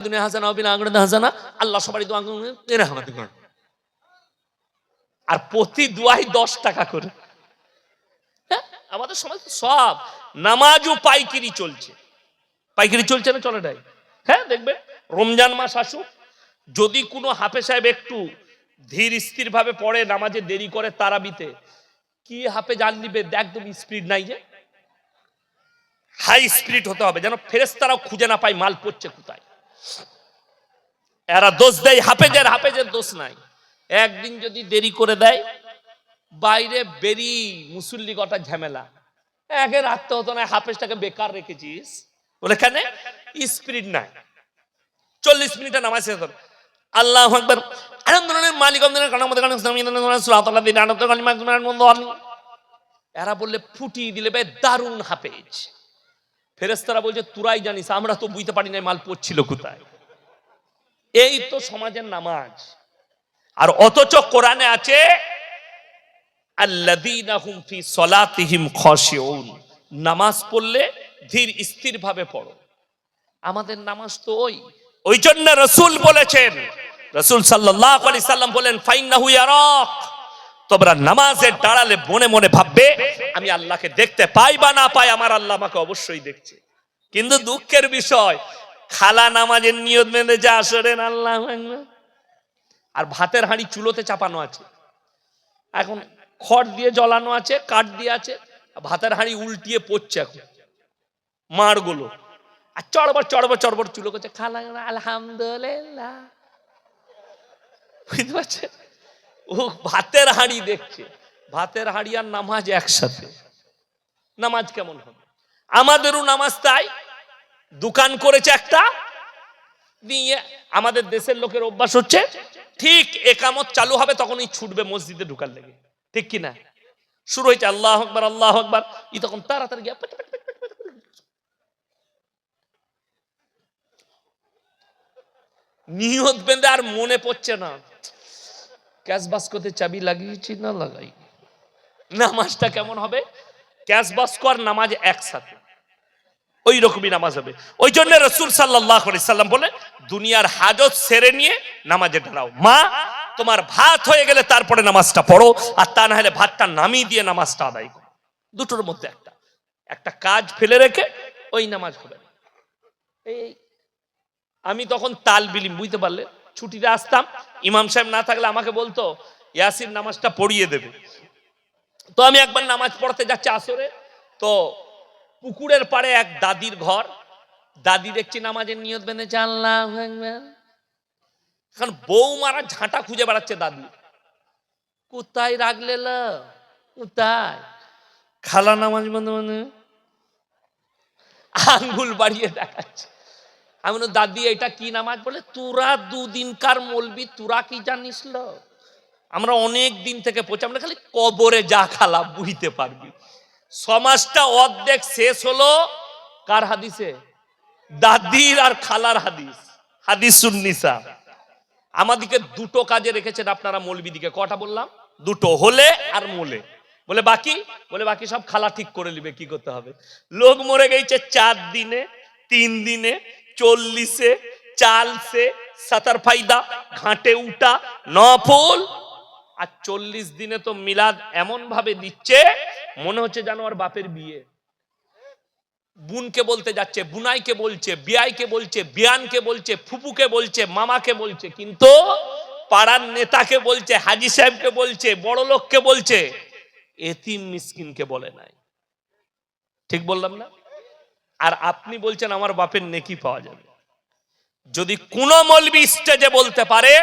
দুনিয়া হাসানা হবে না আগুনে হাসানা, আল্লাহ সবারই দোয়া আমাদের করেন। আর প্রতি দোয়াই 10 টাকা করে। হ্যাঁ, আমাদের সমাজ সব নামাজও পাইকারি চলছে। পাইকারি চলছে না, চলে নাই? হ্যাঁ, দেখবেন রমজান মাস আসুক, যদি কোনো হাফেজ সাহেব একটু ধীর স্থির ভাবে পড়ে, নামাজে দেরি করে তারাবিতে, কি হাফেজ আন নিবে, একদম স্পিড নাই, যে হাই স্পিড হতে হবে, যেন ফেরেশতারাও খুঁজে না পায় মাল পড়ছে কোথায়। এরা দোষ দেয় হাফেজের, হাফেজের দোষ নাই। একদিন যদি দেরি করে দেয়, বাইরে বেরি মুসল্লি গটা ঝামেলা, একে রাখতে হতো না, হাফেজটাকে বেকার রেখেছিস বলে, কেন? স্পিড নাই। 40 মিনিটে নামাজ শেষ হতো। আল্লাহু আকবার, আলহামদুলিল্লাহ মালিক আমদের কানা মধ্যে কানা সুবহানাল্লাহ দিন আনন্দ কালিমা এরা বললে ফুটিয়ে দিলে ভাই দারুণ হাফেজ। ফেরেশতারা বলছে তুরাই জানিস, আমরা তো বুঝতে পারি না মাল পড়ছিল কোথায়। এই তো সমাজের নামাজ। আর অথচ কোরআনে আছে আল্লাযীনা হুম ফি সলাতিহিম খাশিউন, নামাজ পড়লে ধীর স্থির ভাবে পড়ো। আমাদের নামাজ তো ওই জন্য রাসূল বলেছেন, রাসূল সাল্লাল্লাহু আলাইহি সাল্লাম বলেন, ফাইন্নাহু ইয়ারাক, তোমরা নামাজে দাঁড়ালে মনে মনে ভাববে আমি আল্লাহকে দেখতে পাই বা না পাই, আমার আল্লাহ আমাকে অবশ্যই দেখছে। কিন্তু দুঃখের বিষয়, খালা নামাজের নিয়ত মেনে যা আসরেন আল্লাহু আকবার, আর ভাতের হাঁড়ি চুলোতে চাপানো আছে, এখন খড় দিয়ে জ্বলানো আছে, কাঠ দিয়ে আছে, ভাতের হাঁড়ি উল্টিয়ে পড়ছে এখন মাড়গুলো, আর চড়বড় চড়বড় চড়বড় চুলো করছে, খালা আলহামদুলিল্লাহ। বুঝতে পারছেন? ও ভাতের হাঁড়ি দেখছে, ভাতের হাঁড়ি আর নামাজ একসাথে, নামাজ কেমন হবে? আমাদেরও নামাজ তাই, দোকান করেছে একটা নিয়ে, আমাদের দেশের লোকের অভ্যাস হচ্ছে ঠিক একামত চালু হবে তখনই ছুটবে মসজিদে ঢুকার লেগে, ঠিক কিনা? শুরু হয়েছে আল্লাহু আকবার আল্লাহু আকবার, ই তখন তাড়াতাড়ি গিয়ে নিয়ত বেঁধে, আর মনে পড়ছে না ক্যাশ বাস্কতে চাবি লাগিয়েছি না লাগাই। নামাজটা কেমন হবে? ক্যাশ বাস্ক আর নামাজ একসাথে, ওই রকমই নামাজ হবে। ওই জন্য রাসূল সাল্লাল্লাহু আলাইহি সাল্লাম বলে, দুনিয়ার হাজত সেরে নিয়ে নামাজে দাঁড়াও। মা, তোমার ভাত হয়ে গেলে তারপরে নামাজটা পড়ো, আর তা না হলে ভাতটা নামিয়ে দিয়ে নামাজটা আদায় করো। দুটোর মধ্যে একটা কাজ ফেলে রেখে ওই নামাজ হবে। এই আমি তখন তাল বিলিম, বুঝতে পারলে, ছুটিতে আসতাম, ইমাম সাহেব না থাকলে আমাকে বলতো ইয়াসিন নামাজটা পড়িয়ে দেবে। তো আমি একবার নামাজ পড়তে যাচ্ছি আসরে, তো পুকুরের পাড়ে এক দাদির ঘর, দাদি দেখছি নামাজের নিয়ত বেঁধেছে আল্লাহু আকবার। এখন বৌমারা ঝাঁটা খুঁজে বেড়াচ্ছে, দাদি কোথায় রাখলে, কোথায় খালা নামাজ বন্ধ মানে আঙ্গুল বাড়িয়ে দেখাচ্ছে। আমি বলি, দাদি এটা কি নামাজ? বলে, তোরা দুদিনকার মৌলবি, তোরা কি জানিস? আমরা অনেক দিন থেকে পড়ছি, আমরা খালি কবরে যা খালা বুঝতে পারবি। সমাজটা অর্ধেক শেষ হলো কার হাদিসে? দাদির আর খালার হাদিস, হাদিসুন নিসা। আমাদিকে দুটো কাজে রেখেছেন আপনারা মৌলবি দিকে, কটা বললাম? দুটো, হলে আর মোলে। বলে বাকি? বলে বাকি সব খালা ঠিক করে নিবে, কি করতে হবে। লোক মরে গেছে 4 দিনে, 3 দিনে, 40-এ, চালসে, সাতার ফাইদা, ঘাটে উঠা, নফল, আর 40 দিনে তো মিলাদ এমন ভাবে দিচ্ছে মনে হচ্ছে যেন আর বাপের বিয়ে। বোনকে বলতে যাচ্ছে, বুনাইকে বলছে, বিয়াইকে বলছে, বিয়ানকে বলছে, ফুপুকে বলছে, মামাকে বলছে, কিন্তু পাড়ার নেতাকে বলছে, হাজি সাহেবকে বলছে, বড় লোককে বলছে, এতিম মিসকিনকে বলে নাই। ঠিক বললাম না? আর আপনি বলছেন আমার বাপের নেকি পাওয়া যাবে। যদি কোন মৌলবি স্টেজে বলতে পারে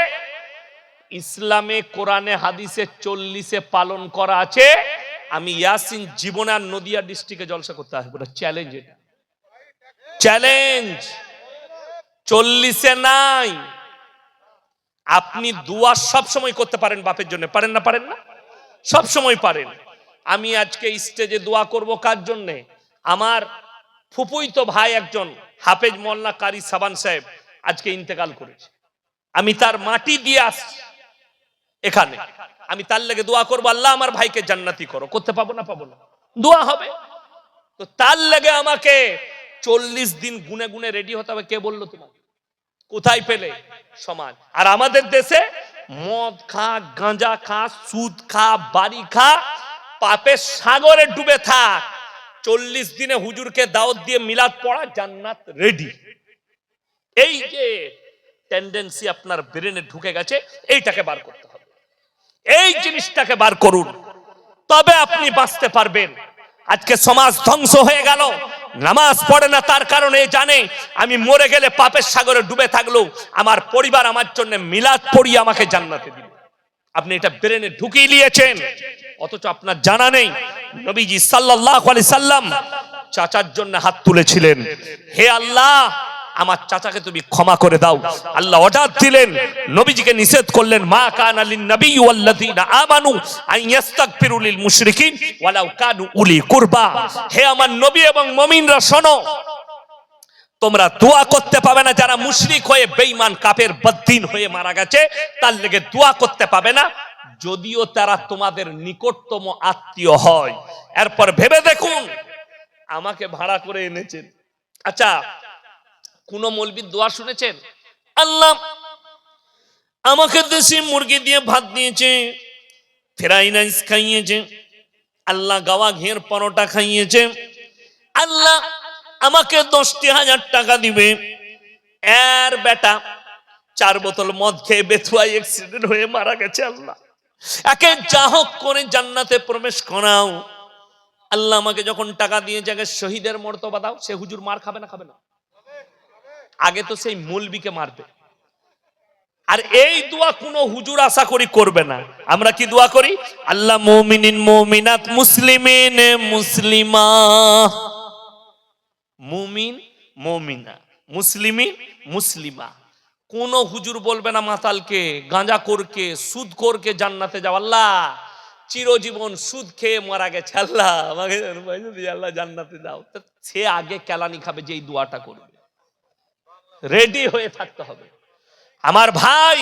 ইসলামে কোরআনে হাদিসে 40-এ পালন করা আছে, আমি ইয়াসিন জীবনে আর নদিয়া ডিস্ট্রিক্টে জলসা করতে আসবো না। চ্যালেঞ্জ, এটা চ্যালেঞ্জ। 40-এ নাই। আপনি দোয়া সব সময় করতে পারেন বাপের জন্য, পারেন না? পারেন না? সব সময় পারেন। আমি আজকে স্টেজে দোয়া করব কার জন্য? আমার ফুপুই তো ভাই একজন হাফেজ মোল্লা কারি সাবান সাহেব আজকে ইন্তেকাল করেছে, আমি তার মাটি দিয়ে আসছি এখানে, আমি তার লেগে দোয়া করবো, আল্লাহ আমার ভাইকে জান্নাতি করো। করতে পাবো না? পাবো না? দোয়া হবে। তো তার লেগে আমাকে 40 দিন গুনে গুনে রেডি হতে হবে। কে বললো তোমাকে? কোথায় পেলে? সমাজ। আর আমাদের দেশে মদ খা, গাঁজা খা, সুদ খা, বাড়ি খা, পাপের সাগরে ডুবে থাক, 40 দিনে হুজুরকে দাওয়াত দিয়ে মিলাদ পড়া, জান্নাত রেডি। এই যে টেন্ডেন্সি আপনার ব্রেনে ঢুকে গেছে, এইটাকে বার করতে হবে। এই জিনিসটাকে বার করুন, তবে আপনি বাঁচতে পারবেন। আজকে সমাজ ধ্বংস হয়ে গেল, নামাজ পড়ে না, তার কারণে জানে আমি মরে গেলে পাপের সাগরে ডুবে থাকলো, আমার পরিবার আমার জন্য মিলাদ পড়িয়ে আমাকে জান্নাতে দিবে। আপনি এটা ব্রেনে ঢুকিয়ে নিয়েছেন, অথচ আপনার জানা নেই নবীজি সাল্লাল্লাহু আলাইহি সাল্লাম চাচার জন্য হাত তুলেছিলেন, হে আল্লাহ আমার চাচাকে তুমি ক্ষমা করে দাও। আল্লাহ অর্ডার দিলেন, নবীজিকে নিষেধ করলেন, মা কানা লিন নবী ওয়াল্লাযিনা আমানু আন ইস্তাগফিরু লিল মুশরিকিন ওয়ালাউ কানু উলি কুরবা। হে আমার নবী এবং মুমিনরা শোনো, তোমরা দোয়া করতে পাবে না যারা মুশরিক হয়ে বেঈমান কাফের বদ্দিন হয়ে মারা গেছে, তার লেগে দোয়া করতে পাবে না, যদিও তারা তোমাদের নিকটতম আত্মীয় হয়। এরপর ভেবে দেখুন, আমাকে ভাড়া করে এনেছেন, আচ্ছা কোন মৌলবীর দোয়া শুনেছেন? আল্লাহ আমাকে দেশি মুরগি দিয়ে ভাত দিয়েছে, ফ্রাই রাইস খাইয়েছে, আল্লাহ গাওয়া ঘের পরোটা খাইয়েছে, আল্লাহ আমাকে 10,000 টাকা দিবে, এর বেটা 4 বোতল মদ খেয়ে বেথুয়ায় অ্যাক্সিডেন্ট হয়ে মারা গেছে, আল্লাহ একে যা হোক করে জান্নাতে প্রবেশ করাও। আল্লাহ আমাকে যখন টাকা দিয়ে জায়গায় শহীদের মর্তবা দাও। সে হুজুর মার খাবে না? খাবে না। আগে তো সেই মৌলবীকে মারবে। আর এই দোয়া কোনো হুজুর আশা করি করবে না। আমরা কি দোয়া করি? আল্লাহ মুমিনিন মুমিনাত মুসলিমিন মুসলিমা, মুমিন মুমিনা, মুসলিমিন মুসলিমা। কোন হুজুর বলবে না মাতালকে, গাঁজাখোরকে, সুদখোরকে জান্নাতে যাও। আল্লাহ চিরজীবন সুদ খেয়ে মারা গেছে, আল্লাহ আমাকে আল্লাহ জান্নাতে দাও। সে আগে কেলানি খাবে যে এই দোয়াটা করবে। রেডি হয়ে থাকতে হবে আমার ভাই।